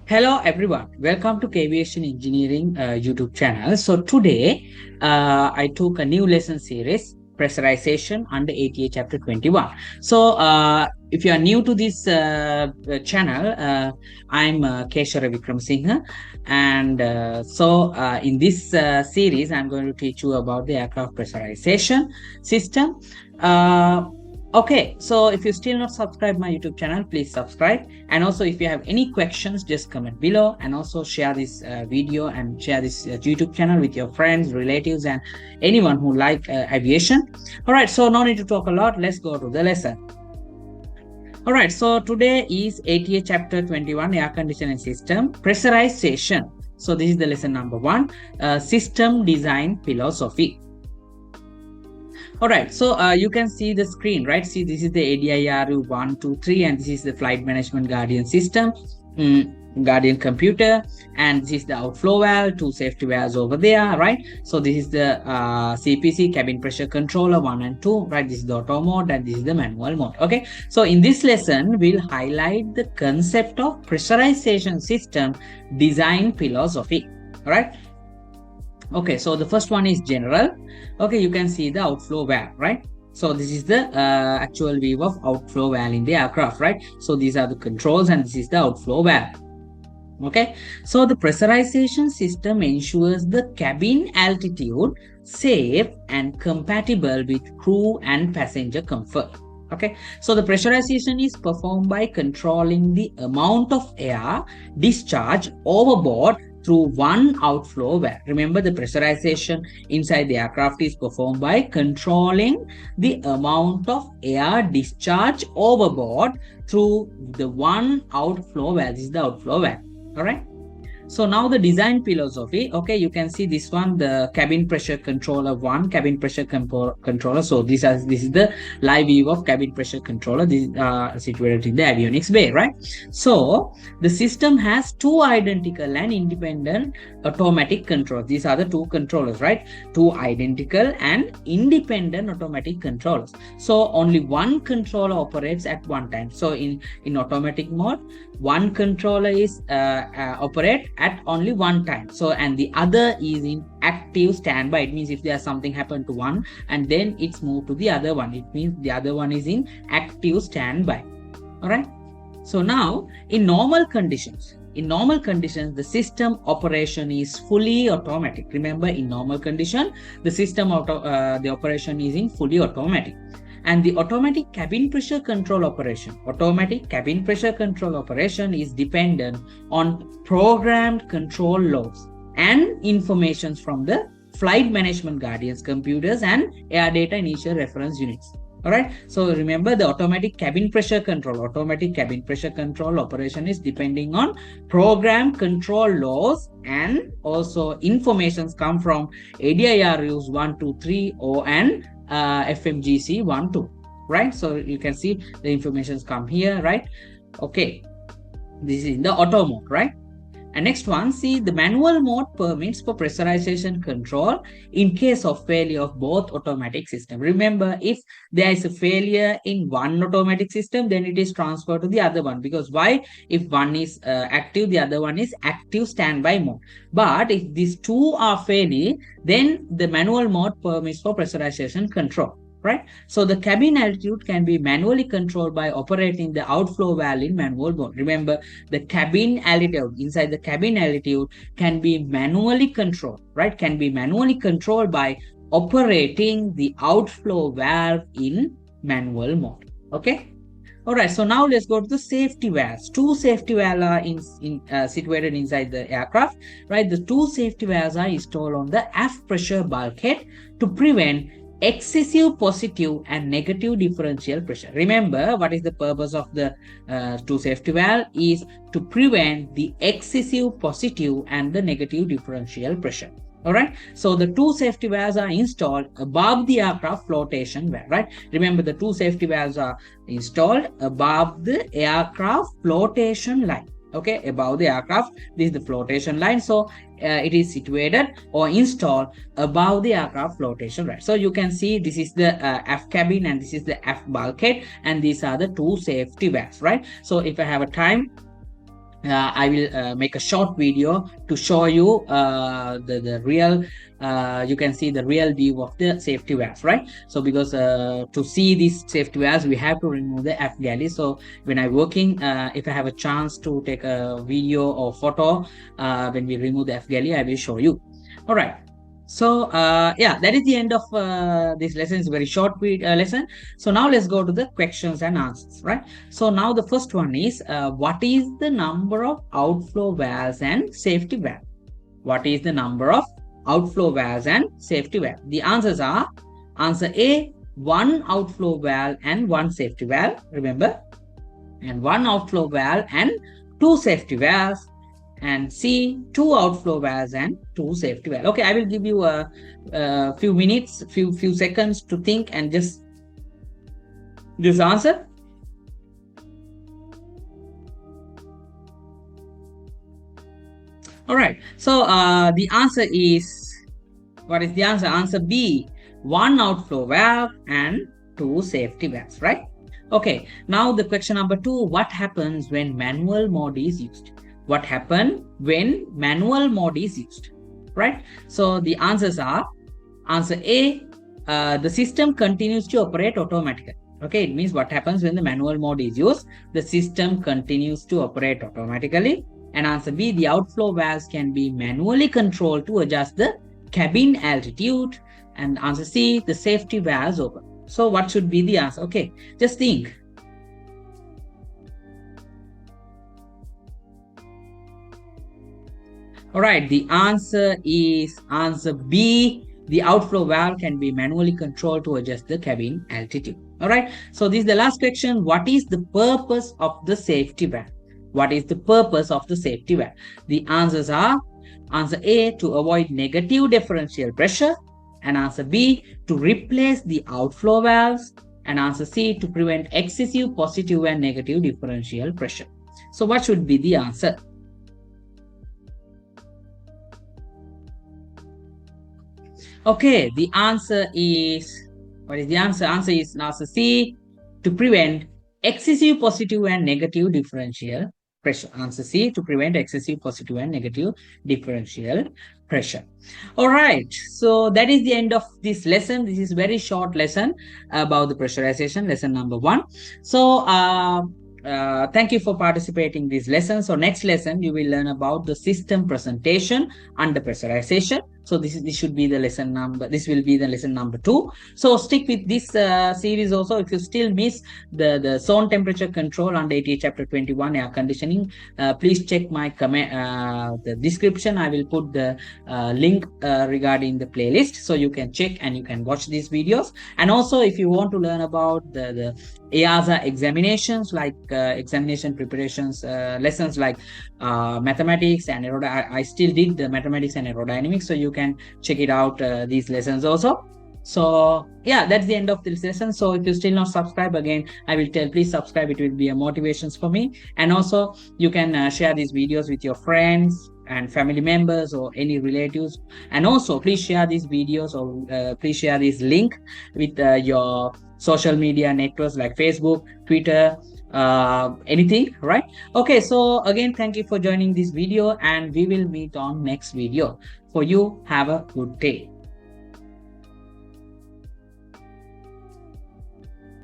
Hello everyone, welcome to Aviation Engineering YouTube channel. So today I took a new lesson series, Pressurization under ATA chapter 21. So if you are new to this channel, I'm Keshara Vikramsinghe, and in this series I'm going to teach you about the aircraft pressurization system. Okay, so if you still not subscribe my YouTube channel, please subscribe. And also if you have any questions, just comment below, and also share this video and share this YouTube channel with your friends, relatives, and anyone who like aviation. All right, so no need to talk a lot. Let's go to the lesson. All right, so today is ATA chapter 21, air conditioning system, pressurization. So this is the lesson number 1, system design philosophy. All right, so you can see the screen, right? See, this is the ADIRU 1, 2, 3, and this is the flight management guardian system, guardian computer, and this is the outflow valve, 2 safety valves over there, right? So this is the CPC, cabin pressure controller 1 and 2, right? This is the auto mode, and this is the manual mode. Okay, so in this lesson we'll highlight the concept of pressurization system design philosophy. All right. Okay, so the first one is general. Okay, you can see the outflow valve, right? So this is the actual view of outflow valve in the aircraft, right? So these are the controls, and this is the outflow valve. Okay, so the pressurization system ensures the cabin altitude safe and compatible with crew and passenger comfort. Okay, so the pressurization is performed by controlling the amount of air discharged overboard through one outflow valve. Remember, the pressurization inside the aircraft is performed by controlling the amount of air discharged overboard through the one outflow valve. This is the outflow valve. All right. So now the design philosophy. Okay, you can see this one, the cabin pressure controller 1, cabin pressure controller. So this is the live view of cabin pressure controller. This is situated in the avionics bay, right? So the system has 2 identical and independent automatic controls. These are the 2 controllers, right? 2 identical and independent automatic controllers. So only one controller operates at one time. So in automatic mode, one controller is operate at only one time. So, and the other is in active standby. It means if there's something happened to one and then it's moved to the other one, it means the other one is in active standby. All right. So now in normal conditions, the system operation is fully automatic. Remember, in normal condition, the system the operation is in fully automatic. And the automatic cabin pressure control operation is dependent on programmed control loads and informations from the flight management guardians computers and air data initial reference units. All right. So remember, the automatic cabin pressure control operation is depending on programmed control loads, and also informations come from ADIRUs 1, 2, 3, and FMGC 1, 2, right? So you can see the informations come here, right? Okay, this is in the auto mode, right? And next one, see, the manual mode permits for pressurization control in case of failure of both automatic system. Remember, if there is a failure in one automatic system, then it is transferred to the other one. Because why? If one is active, the other one is active standby mode. But if these 2 are failing, then the manual mode permits for pressurization control. Right? So the cabin altitude can be manually controlled by operating the outflow valve in manual mode. Remember, the cabin altitude, inside the cabin altitude can be manually controlled, right? Can be manually controlled by operating the outflow valve in manual mode. Okay. All right, so now let's go to the safety valves. 2 safety valves are situated inside the aircraft, right? The 2 safety valves are installed on the aft pressure bulkhead to prevent excessive positive and negative differential pressure. Remember, what is the purpose of the 2 safety valve is to prevent the excessive positive and the negative differential pressure. All right. So the 2 safety valves are installed above the aircraft flotation valve, right? Remember, the 2 safety valves are installed above the aircraft flotation line. Okay, above the aircraft, this is the flotation line. So it is situated or installed above the aircraft flotation, right? So you can see this is the aft cabin and this is the aft bulkhead, and these are the 2 safety valves, right? So if I have a time, I will make a short video to show you the real, you can see the real view of the safety valves, right? So because to see these safety valves, we have to remove the F galley. So when I'm working, if I have a chance to take a video or photo, when we remove the F galley, I will show you. All right. So yeah, that is the end of this lesson. It's a very short lesson. So now let's go to the questions and answers, right? So now the first one is, what is the number of outflow valves and safety valve? What is the number of outflow valves and safety valve? The answers are, answer A, one outflow valve and one safety valve, remember, and one outflow valve and two safety valves, and C, two outflow valves and two safety valves. Okay, I will give you a few minutes, few seconds to think and just answer. All right, so the answer is, what is the answer? Answer B, one outflow valve and two safety valves, right? Okay, now the question number 2, what happens when manual mode is used? What happens when manual mode is used, right? So the answers are, answer A, the system continues to operate automatically. Okay, it means what happens when the manual mode is used, the system continues to operate automatically. And answer B, the outflow valves can be manually controlled to adjust the cabin altitude. And answer C, the safety valves open. So what should be the answer? Okay, just think. All right, the answer is answer B. The outflow valve can be manually controlled to adjust the cabin altitude. All right, so this is the last question. What is the purpose of the safety valve? What is the purpose of the safety valve? The answers are, answer A, to avoid negative differential pressure, and answer B, to replace the outflow valves, and answer C, to prevent excessive positive and negative differential pressure. So what should be the answer? Okay, the answer is, what is the answer? Answer is answer C, to prevent excessive positive and negative differential pressure. Answer C, to prevent excessive positive and negative differential pressure. All right, so that is the end of this lesson. This is very short lesson about the pressurization, lesson number 1. So thank you for participating in this lesson. So next lesson you will learn about the system presentation under pressurization. So this should be the lesson number, this will be the lesson number 2. So stick with this series also. If you still miss the zone temperature control under ATA chapter 21 air conditioning, please check my comment, the description. I will put the link regarding the playlist, so you can check and you can watch these videos. And also if you want to learn about the EASA examinations, like examination preparations lessons like mathematics and I still did the mathematics and aerodynamics, so you can check it out, these lessons also. So yeah, that's the end of this lesson. So if you still not subscribe, again I will tell, please subscribe. It will be a motivations for me. And also you can share these videos with your friends and family members or any relatives. And also please share these videos, or please share this link with your social media networks like Facebook, Twitter, anything, right? Okay, so again, thank you for joining this video, and we will meet on next video. For you, have a good day.